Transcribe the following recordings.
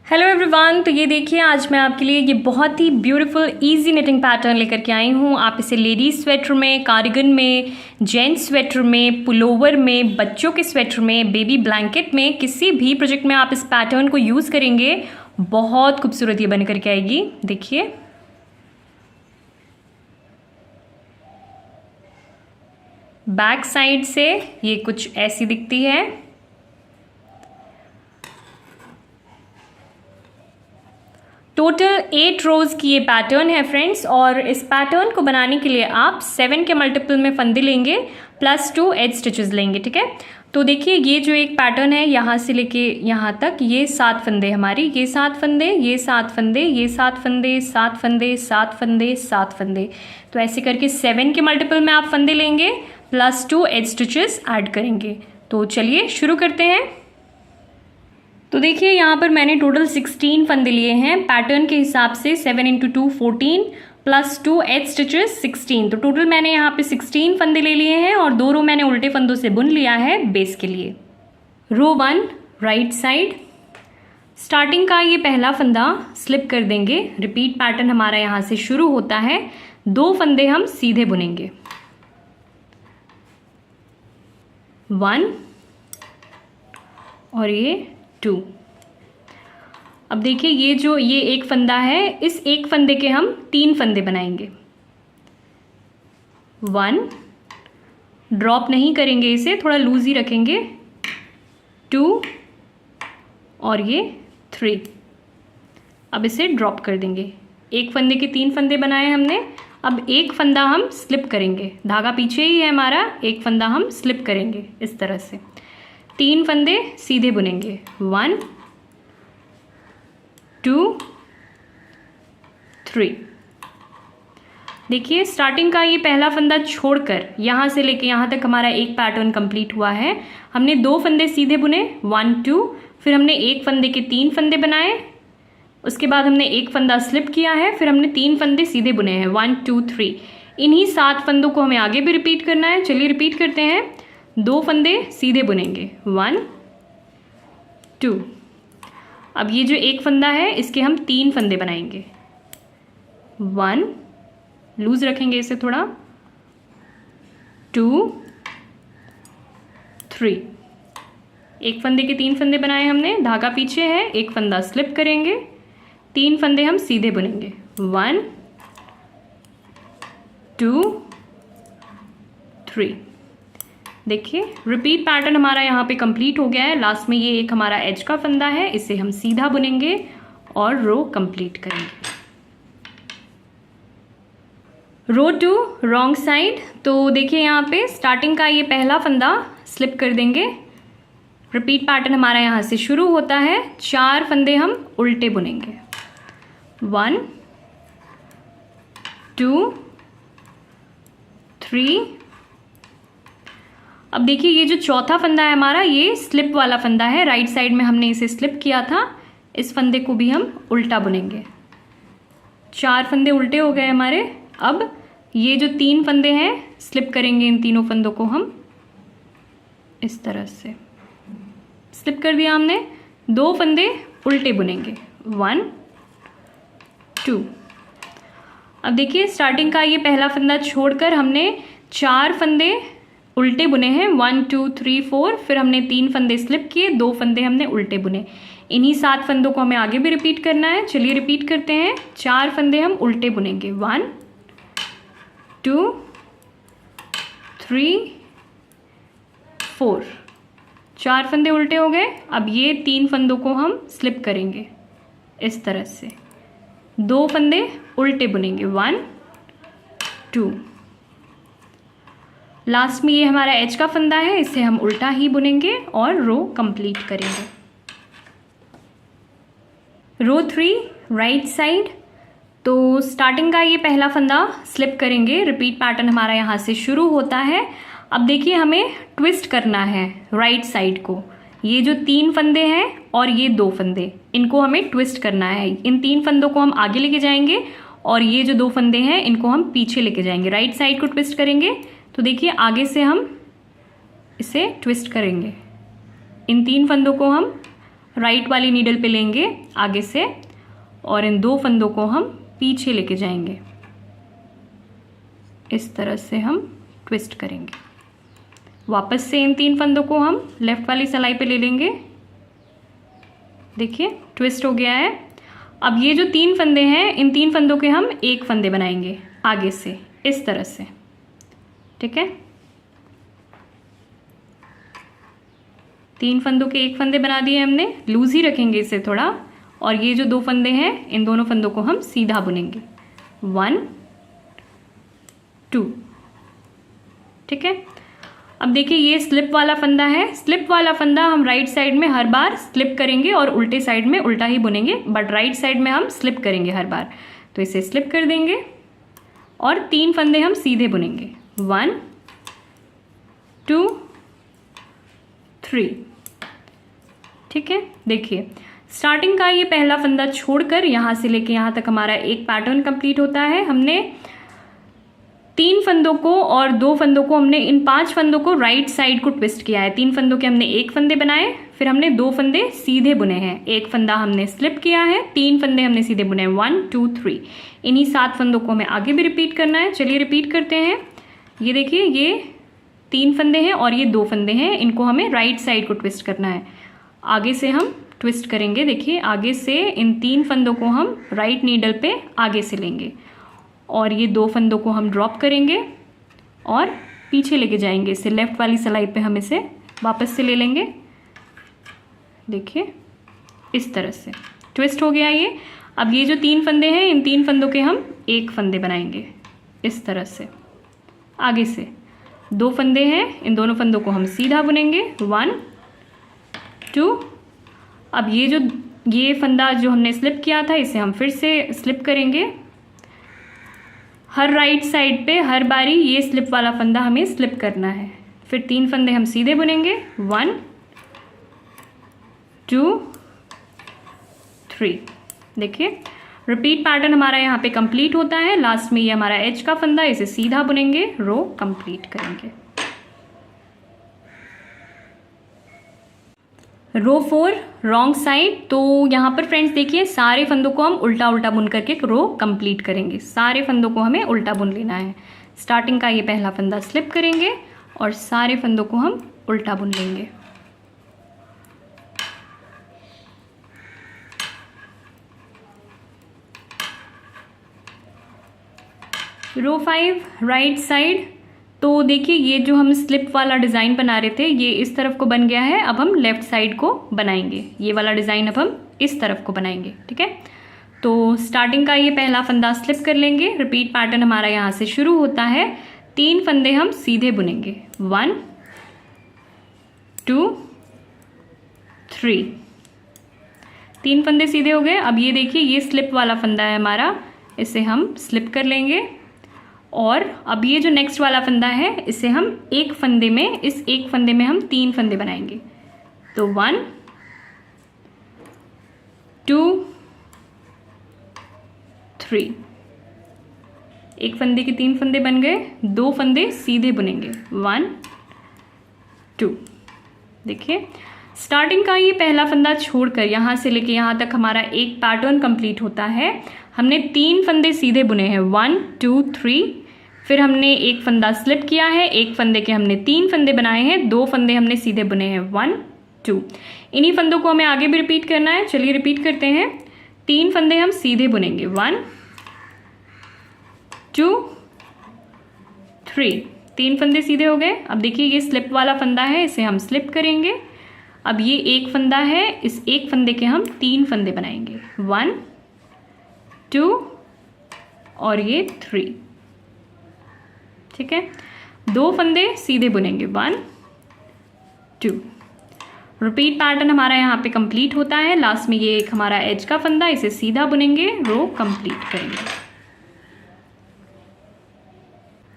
Hello everyone, तो ये देखिए आज मैं आपके लिए ये बहुत ही ब्यूटीफुल इजी निटिंग पैटर्न लेकर के आई हूँ। आप इसे लेडीज स्वेटर में, कार्डिगन में, जेंट्स स्वेटर में, पुलोवर में, बच्चों के स्वेटर में, बेबी ब्लैंकेट में, किसी भी प्रोजेक्ट में आप इस पैटर्न को यूज़ करेंगे, बहुत खूबसूरत ये बन करके आएगी। देखिए बैक साइड से ये कुछ ऐसी दिखती है। टोटल 8 रोज़ की ये पैटर्न है फ्रेंड्स, और इस पैटर्न को बनाने के लिए आप 7 के मल्टीपल में फंदे लेंगे प्लस 2 एज स्टिचेस लेंगे। ठीक है, तो देखिए ये जो एक पैटर्न है यहाँ से लेके यहाँ तक ये 7 फंदे हमारी, ये 7 फंदे, ये 7 फंदे, ये 7 फंदे, 7 फंदे, 7 फंदे, 7 फंदे, तो ऐसे करके 7 के मल्टीपल में आप फंदे लेंगे प्लस 2 एज स्टिचेस ऐड करेंगे। तो चलिए शुरू करते हैं। तो देखिए यहाँ पर मैंने टोटल 16 फंदे लिए हैं पैटर्न के हिसाब से। 7 × 2 14 प्लस 2 एज स्टिचेस 16, तो टोटल मैंने यहाँ पे 16 फंदे ले लिए हैं और 2 रो मैंने उल्टे फंदों से बुन लिया है बेस के लिए। रो 1 राइट साइड, स्टार्टिंग का ये पहला फंदा स्लिप कर देंगे। रिपीट पैटर्न हमारा यहाँ से शुरू होता है। 2 फंदे हम सीधे बुनेंगे, 1 और ये 2। अब देखिए ये एक फंदा है, इस एक फंदे के हम 3 फंदे बनाएंगे। 1 ड्रॉप नहीं करेंगे, इसे थोड़ा लूज ही रखेंगे। 2 और ये 3, अब इसे ड्रॉप कर देंगे। एक फंदे के 3 फंदे बनाए हमने। अब एक फंदा हम स्लिप करेंगे, धागा पीछे ही है हमारा, एक फंदा हम स्लिप करेंगे इस तरह से। 3 फंदे सीधे बुनेंगे, 1 2 3। देखिए स्टार्टिंग का ये पहला फंदा छोड़कर यहाँ से लेके यहाँ तक हमारा एक पैटर्न कंप्लीट हुआ है। हमने 2 फंदे सीधे बुने, 1 2, फिर हमने एक फंदे के 3 फंदे बनाए, उसके बाद हमने एक फंदा स्लिप किया है, फिर हमने 3 फंदे सीधे बुने हैं, 1 2 3। इन्हीं 7 फंदों को हमें आगे भी रिपीट करना है। चलिए रिपीट करते हैं। 2 फंदे सीधे बुनेंगे, 1 2। अब ये जो एक फंदा है इसके हम 3 फंदे बनाएंगे, 1 लूज रखेंगे इसे थोड़ा, 2 3। एक फंदे के 3 फंदे बनाए हमने, धागा पीछे है, एक फंदा स्लिप करेंगे, 3 फंदे हम सीधे बुनेंगे, 1 2 3। देखिए रिपीट पैटर्न हमारा यहाँ पे कंप्लीट हो गया है। लास्ट में ये एक हमारा एज का फंदा है, इसे हम सीधा बुनेंगे और रो कंप्लीट करेंगे। रो 2 रॉन्ग साइड, तो देखिए यहाँ पे स्टार्टिंग का ये पहला फंदा स्लिप कर देंगे। रिपीट पैटर्न हमारा यहाँ से शुरू होता है। 4 फंदे हम उल्टे बुनेंगे, 1 2 3। अब देखिए ये जो चौथा फंदा है हमारा, ये स्लिप वाला फंदा है, राइट साइड में हमने इसे स्लिप किया था। इस फंदे को भी हम उल्टा बुनेंगे। 4 फंदे उल्टे हो गए हमारे। अब ये जो 3 फंदे हैं स्लिप करेंगे, इन तीनों फंदों को हम इस तरह से स्लिप कर दिया हमने। 2 फंदे उल्टे बुनेंगे, 1 2। अब देखिए स्टार्टिंग का ये पहला फंदा छोड़कर हमने 4 फंदे उल्टे बुने हैं, 1 2 3 4, फिर हमने 3 फंदे स्लिप किए, 2 फंदे हमने उल्टे बुने। इन्हीं 7 फंदों को हमें आगे भी रिपीट करना है। चलिए रिपीट करते हैं। 4 फंदे हम उल्टे बुनेंगे, 1 2 3 4। 4 फंदे उल्टे हो गए। अब ये 3 फंदों को हम स्लिप करेंगे इस तरह से। 2 फंदे उल्टे बुनेंगे, 1 2। लास्ट में ये हमारा एज का फंदा है, इसे हम उल्टा ही बुनेंगे और रो कंप्लीट करेंगे। रो 3 राइट साइड, तो स्टार्टिंग का ये पहला फंदा स्लिप करेंगे। रिपीट पैटर्न हमारा यहाँ से शुरू होता है। अब देखिए हमें ट्विस्ट करना है राइट साइड को। ये जो 3 फंदे हैं और ये 2 फंदे, इनको हमें ट्विस्ट करना है। इन 3 फंदों को हम आगे लेके जाएंगे और ये जो 2 फंदे हैं इनको हम पीछे लेके जाएंगे। राइट साइड को ट्विस्ट करेंगे, तो देखिए आगे से हम इसे ट्विस्ट करेंगे। इन 3 फंदों को हम राइट वाली नीडल पे लेंगे आगे से और इन 2 फंदों को हम पीछे लेके जाएंगे। इस तरह से हम ट्विस्ट करेंगे। वापस से इन 3 फंदों को हम लेफ्ट वाली सिलाई पे ले लेंगे। देखिए ट्विस्ट हो गया है। अब ये जो 3 फंदे हैं, इन 3 फंदों के हम 1 फंदे बनाएंगे आगे से, इस तरह से। ठीक है, 3 फंदों के 1 फंदे बना दिए हमने। लूज ही रखेंगे इसे थोड़ा। और ये जो 2 फंदे हैं, इन दोनों फंदों को हम सीधा बुनेंगे। 1 2। ठीक है, अब देखिए ये स्लिप वाला फंदा है। स्लिप वाला फंदा हम राइट साइड में हर बार स्लिप करेंगे और उल्टे साइड में उल्टा ही बुनेंगे, बट राइट साइड में हम स्लिप करेंगे हर बार। तो इसे स्लिप कर देंगे और 3 फंदे हम सीधे बुनेंगे। 1 2 3। ठीक है, देखिए स्टार्टिंग का ये पहला फंदा छोड़कर यहाँ से लेके यहाँ तक हमारा एक पैटर्न कंप्लीट होता है। हमने 3 फंदों को और 2 फंदों को, हमने इन 5 फंदों को राइट साइड को ट्विस्ट किया है। 3 फंदों के हमने 1 फंदे बनाए, फिर हमने 2 फंदे सीधे बुने हैं, 1 फंदा हमने स्लिप किया है, 3 फंदे हमने सीधे बुने हैं। 1 2 3। इन्हीं 7 फंदों को हमें आगे भी रिपीट करना है। चलिए रिपीट करते हैं। ये देखिए ये 3 फंदे हैं और ये 2 फंदे हैं, इनको हमें राइट साइड को ट्विस्ट करना है। आगे से हम ट्विस्ट करेंगे। देखिए आगे से इन 3 फंदों को हम राइट नीडल पे आगे से लेंगे और ये 2 फंदों को हम ड्रॉप करेंगे और पीछे लेके जाएंगे। इसे लेफ्ट वाली सिलाई पे हम इसे वापस से ले लेंगे। देखिए इस तरह से ट्विस्ट हो गया ये। अब ये जो 3 फंदे हैं, इन 3 फंदों के हम 1 फंदे बनाएंगे इस तरह से। आगे से 2 फंदे हैं, इन दोनों फंदों को हम सीधा बुनेंगे। 1 2। अब ये फंदा जो हमने स्लिप किया था, इसे हम फिर से स्लिप करेंगे। हर राइट साइड पे हर बारी ये स्लिप वाला फंदा हमें स्लिप करना है। फिर 3 फंदे हम सीधे बुनेंगे। 1 2 3। देखिए रिपीट पैटर्न हमारा यहाँ पे कंप्लीट होता है। लास्ट में ये हमारा एज का फंदा, इसे सीधा बुनेंगे, रो कंप्लीट करेंगे। रो 4 रॉन्ग साइड। तो यहाँ पर फ्रेंड्स देखिए सारे फंदों को हम उल्टा उल्टा बुन करके रो कंप्लीट करेंगे। सारे फंदों को हमें उल्टा बुन लेना है। स्टार्टिंग का ये पहला फंदा स्लिप करेंगे और सारे फंदों को हम उल्टा बुन लेंगे। रो 5 राइट साइड। तो देखिए ये जो हम स्लिप वाला डिज़ाइन बना रहे थे, ये इस तरफ को बन गया है। अब हम लेफ़्ट साइड को बनाएंगे। ये वाला डिज़ाइन अब हम इस तरफ को बनाएंगे। ठीक है, तो स्टार्टिंग का ये पहला फंदा स्लिप कर लेंगे। रिपीट पैटर्न हमारा यहाँ से शुरू होता है। 3 फंदे हम सीधे बुनेंगे। 1 2 3। 3 फंदे सीधे हो गए। अब ये देखिए ये स्लिप वाला फंदा है हमारा, इसे हम स्लिप कर लेंगे। और अब ये जो नेक्स्ट वाला फंदा है, इसे हम एक फंदे में, इस एक फंदे में हम 3 फंदे बनाएंगे। तो 1 2 3। एक फंदे के 3 फंदे बन गए। 2 फंदे सीधे बुनेंगे। 1 2। देखिए स्टार्टिंग का ये पहला फंदा छोड़कर यहाँ से लेके यहाँ तक हमारा एक पैटर्न कंप्लीट होता है। हमने 3 फंदे सीधे बुने हैं। 1 2 3। फिर हमने एक फंदा स्लिप किया है, एक फंदे के हमने 3 फंदे बनाए हैं, 2 फंदे हमने सीधे बुने हैं। 1 2। इन्हीं फंदों को हमें आगे भी रिपीट करना है। चलिए रिपीट करते हैं। 3 फंदे हम सीधे बुनेंगे। 1 2 3। 3 फंदे सीधे हो गए। अब देखिए ये स्लिप वाला फंदा है, इसे हम स्लिप करेंगे। अब ये एक फंदा है, इस एक फंदे के हम 3 फंदे बनाएंगे। 1 2 और ये 3। ठीक है, 2 फंदे सीधे बुनेंगे। 1 2। रिपीट पैटर्न हमारा यहाँ पे कंप्लीट होता है। लास्ट में ये एक हमारा एज का फंदा, इसे सीधा बुनेंगे, रो कंप्लीट करेंगे।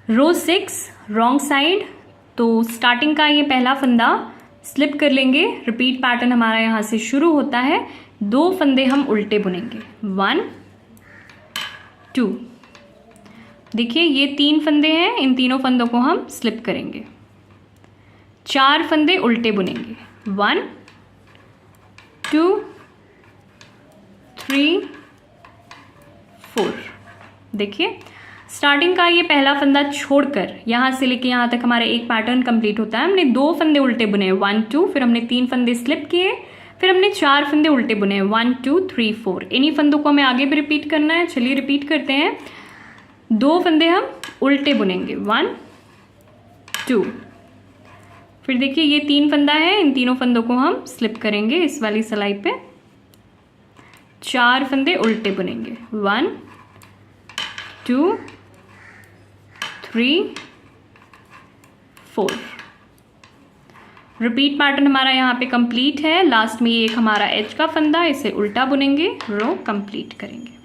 रो 6 रॉन्ग साइड। तो स्टार्टिंग का ये पहला फंदा स्लिप कर लेंगे। रिपीट पैटर्न हमारा यहाँ से शुरू होता है। 2 फंदे हम उल्टे बुनेंगे। 1 2। देखिए ये 3 फंदे हैं, इन तीनों फंदों को हम स्लिप करेंगे। 4 फंदे उल्टे बुनेंगे। 1 2 3 4। देखिए स्टार्टिंग का ये पहला फंदा छोड़कर यहाँ से लेके यहाँ तक हमारा एक पैटर्न कंप्लीट होता है। हमने 2 फंदे उल्टे बुने 1 2, फिर हमने 3 फंदे स्लिप किए, फिर हमने 4 फंदे उल्टे बुने 1 2 3 4। इन्हीं फंदों को हमें आगे भी रिपीट करना है। चलिए रिपीट करते हैं। 2 फंदे हम उल्टे बुनेंगे 1 2, फिर देखिए ये 3 फंदा है, इन तीनों फंदों को हम स्लिप करेंगे इस वाली सिलाई पे। 4 फंदे उल्टे बुनेंगे 1 2 3 4। रिपीट पैटर्न हमारा यहाँ पे कंप्लीट है। लास्ट में ये एक हमारा एज का फंदा, इसे उल्टा बुनेंगे, रो कंप्लीट करेंगे।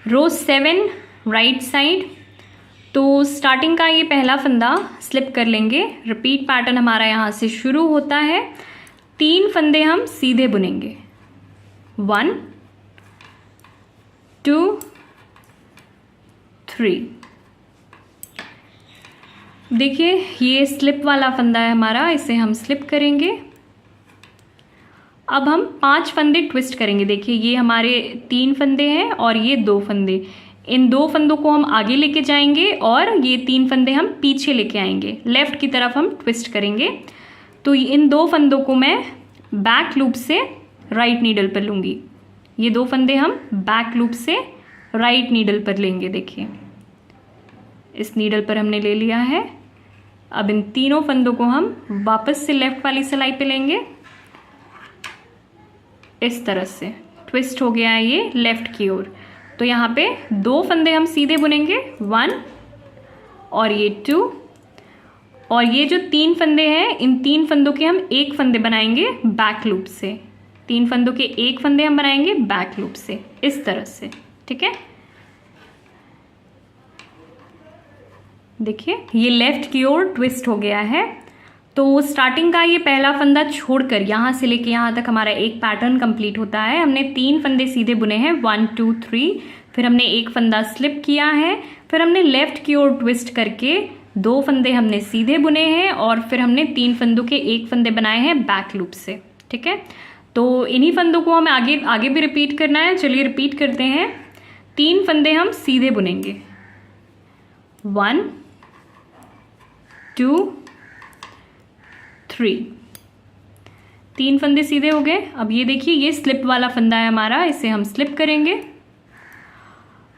रो 7 राइट साइड। तो स्टार्टिंग का ये पहला फंदा स्लिप कर लेंगे। रिपीट पैटर्न हमारा यहाँ से शुरू होता है। 3 फंदे हम सीधे बुनेंगे 1 2 3। देखिए ये स्लिप वाला फंदा है हमारा, इसे हम स्लिप करेंगे। अब हम 5 फंदे ट्विस्ट करेंगे। देखिए ये हमारे 3 फंदे हैं और ये 2 फंदे, इन 2 फंदों को हम आगे लेके जाएंगे और ये 3 फंदे हम पीछे लेके आएंगे। लेफ्ट की तरफ हम ट्विस्ट करेंगे। तो इन 2 फंदों को मैं बैक लूप से राइट नीडल पर लूँगी। ये 2 फंदे हम बैक लूप से राइट नीडल पर लेंगे। देखिए इस नीडल पर हमने ले लिया है। अब इन तीनों फंदों को हम वापस से लेफ्ट वाली सिलाई पे लेंगे। इस तरह से ट्विस्ट हो गया है ये लेफ्ट की ओर। तो यहाँ पे 2 फंदे हम सीधे बुनेंगे 1 और ये 2, और ये जो 3 फंदे हैं इन 3 फंदों के हम 1 फंदे बनाएंगे बैक लूप से। 3 फंदों के 1 फंदे हम बनाएंगे बैक लूप से इस तरह से। ठीक है, देखिए ये लेफ्ट की ओर ट्विस्ट हो गया है। तो स्टार्टिंग का ये पहला फंदा छोड़कर यहाँ से लेके यहाँ तक हमारा एक पैटर्न कंप्लीट होता है। हमने 3 फंदे सीधे बुने हैं 1 2 3, फिर हमने 1 फंदा स्लिप किया है, फिर हमने लेफ्ट की ओर ट्विस्ट करके 2 फंदे हमने सीधे बुने हैं और फिर हमने 3 फंदों के 1 फंदे बनाए हैं बैक लूप से। ठीक है, तो इन्हीं फंदों को हमें आगे भी रिपीट करना है। चलिए रिपीट करते हैं। 3 फंदे हम सीधे बुनेंगे 1 2 3। 3 फंदे सीधे हो गए। अब ये देखिए ये स्लिप वाला फंदा है हमारा, इसे हम स्लिप करेंगे।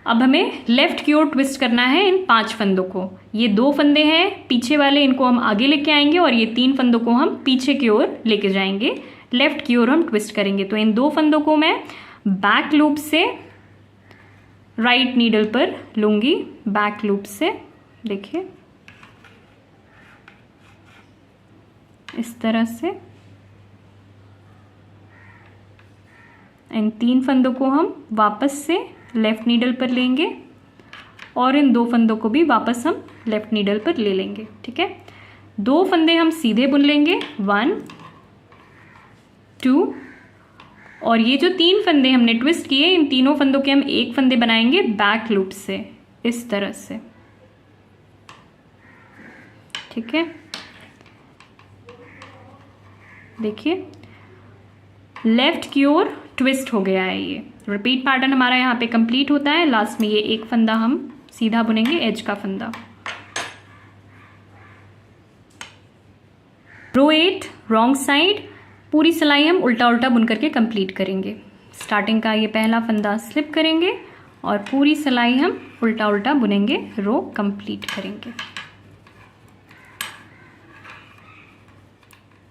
अब हमें लेफ्ट की ओर ट्विस्ट करना है इन 5 फंदों को। ये 2 फंदे हैं पीछे वाले, इनको हम आगे लेके आएंगे और ये 3 फंदों को हम पीछे की ओर लेके जाएंगे। लेफ्ट की ओर हम ट्विस्ट करेंगे। तो इन 2 फंदों को मैं बैक लूप से राइट नीडल पर लूंगी, बैक लूप से। देखिए इस तरह से इन 3 फंदों को हम वापस से लेफ्ट नीडल पर लेंगे और इन 2 फंदों को भी वापस हम लेफ्ट नीडल पर ले लेंगे। ठीक है, 2 फंदे हम सीधे बुन लेंगे 1 2, और ये जो 3 फंदे हमने ट्विस्ट किए इन तीनों फंदों के हम 1 फंदे बनाएंगे बैक लूप से इस तरह से। ठीक है, देखिए लेफ्ट की ओर ट्विस्ट हो गया है ये। रिपीट पैटर्न हमारा यहाँ पे कंप्लीट होता है। लास्ट में ये 1 फंदा हम सीधा बुनेंगे, एज का फंदा। रो 8 रॉन्ग साइड। पूरी सिलाई हम उल्टा उल्टा बुन करके कंप्लीट करेंगे। स्टार्टिंग का ये पहला फंदा स्लिप करेंगे और पूरी सिलाई हम उल्टा उल्टा बुनेंगे, रो कंप्लीट करेंगे।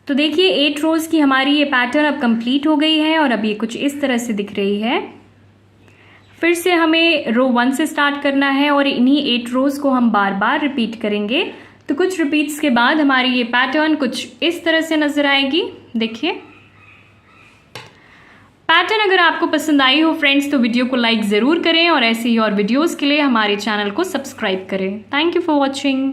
तो देखिए 8 रोज़ की हमारी ये पैटर्न अब कंप्लीट हो गई है और अब ये कुछ इस तरह से दिख रही है। फिर से हमें रो 1 से स्टार्ट करना है और इन्हीं 8 रोज़ को हम बार बार रिपीट करेंगे। तो कुछ रिपीट्स के बाद हमारी ये पैटर्न कुछ इस तरह से नजर आएगी। देखिए पैटर्न अगर आपको पसंद आई हो फ्रेंड्स तो वीडियो को लाइक ज़रूर करें और ऐसे ही और वीडियोज़ के लिए हमारे चैनल को सब्सक्राइब करें। Thank you for watching.